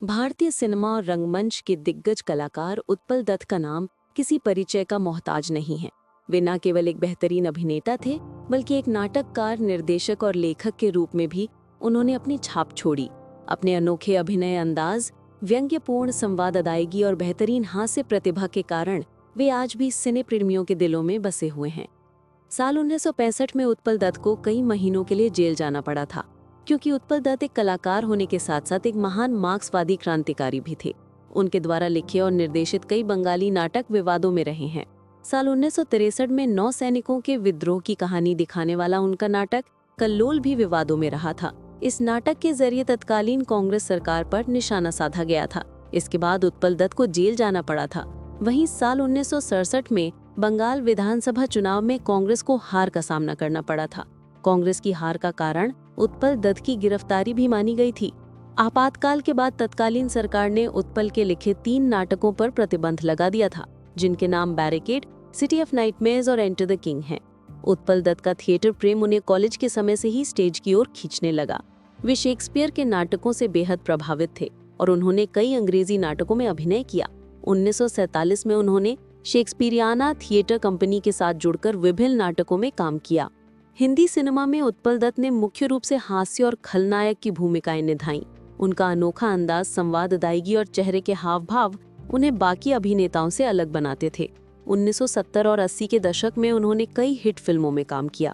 भारतीय सिनेमा और रंगमंच के दिग्गज कलाकार उत्पल दत्त का नाम किसी परिचय का मोहताज नहीं है। वे न केवल एक बेहतरीन अभिनेता थे, बल्कि एक नाटककार, निर्देशक और लेखक के रूप में भी उन्होंने अपनी छाप छोड़ी। अपने अनोखे अभिनय अंदाज, व्यंग्यपूर्ण संवाद अदायगी और बेहतरीन हास्य प्रतिभा के कारण वे आज भी सिने प्रेमियों के दिलों में बसे हुए हैं। साल 1965 में उत्पल दत्त को कई महीनों के लिए जेल जाना पड़ा था, क्योंकि उत्पल दत्त एक कलाकार होने के साथ साथ एक महान मार्क्सवादी क्रांतिकारी भी थे। उनके द्वारा लिखे और निर्देशित कई बंगाली नाटक विवादों में रहे हैं। साल 1963 में 9 सैनिकों के विद्रोह की कहानी दिखाने वाला उनका नाटक कल्लोल भी विवादों में रहा था। इस नाटक के जरिए तत्कालीन कांग्रेस सरकार पर निशाना साधा गया था। इसके बाद उत्पल दत्त को जेल जाना पड़ा था। वहीं साल 1967 में बंगाल विधानसभा चुनाव में कांग्रेस को हार का सामना करना पड़ा था। कांग्रेस की हार का कारण उत्पल दत्त की गिरफ्तारी भी मानी गई थी। आपातकाल के बाद तत्कालीन सरकार ने उत्पल के लिखे 3 नाटकों पर प्रतिबंध लगा दिया था, जिनके नाम बैरिकेड, सिटी ऑफ नाइटमेयर्स और एंटर द किंग हैं। उत्पल दत्त का थिएटर प्रेम उन्हें कॉलेज के समय से ही स्टेज की ओर खींचने लगा। वे शेक्सपियर के नाटकों से बेहद प्रभावित थे और उन्होंने कई अंग्रेजी नाटकों में अभिनय किया। 1947 में उन्होंने शेक्सपियरियाना थिएटर कंपनी के साथ जुड़कर विभिन्न नाटकों में काम किया। हिंदी सिनेमा में उत्पल दत्त ने मुख्य रूप से हास्य और खलनायक की भूमिकाएं निभाईं। उनका अनोखा अंदाज, संवाद अदायगी और चेहरे के हाव भाव उन्हें बाकी अभिनेताओं से अलग बनाते थे। 1970 और 80 के दशक में उन्होंने कई हिट फिल्मों में काम किया।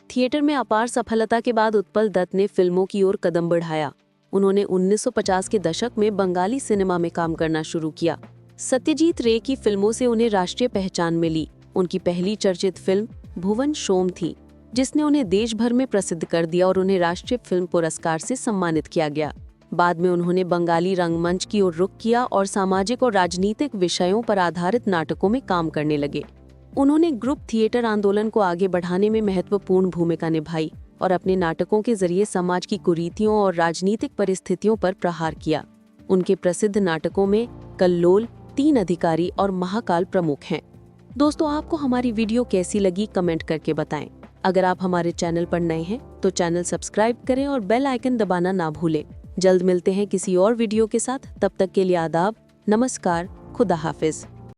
थिएटर में अपार सफलता के बाद उत्पल दत्त ने फिल्मों की ओर कदम बढ़ाया। उन्होंने 1950 के दशक में बंगाली सिनेमा में काम करना शुरू किया। सत्यजीत रे की फिल्मों से उन्हें राष्ट्रीय पहचान मिली। उनकी पहली चर्चित फिल्म भुवन शोम थी, जिसने उन्हें देश भर में प्रसिद्ध कर दिया और उन्हें राष्ट्रीय फिल्म पुरस्कार से सम्मानित किया गया। बाद में उन्होंने बंगाली रंगमंच की ओर रुख किया और सामाजिक और राजनीतिक विषयों पर आधारित नाटकों में काम करने लगे। उन्होंने ग्रुप थिएटर आंदोलन को आगे बढ़ाने में महत्वपूर्ण भूमिका निभाई और अपने नाटकों के जरिए समाज की कुरीतियों और राजनीतिक परिस्थितियों पर प्रहार किया। उनके प्रसिद्ध नाटकों में कल्लोल, 3 अधिकारी और महाकाल प्रमुख हैं। दोस्तों, आपको हमारी वीडियो कैसी लगी कमेंट करके बताएं। अगर आप हमारे चैनल पर नए हैं तो चैनल सब्सक्राइब करें और बेल आइकन दबाना ना भूलें। जल्द मिलते हैं किसी और वीडियो के साथ। तब तक के लिए आदाब, नमस्कार, खुदा हाफिज।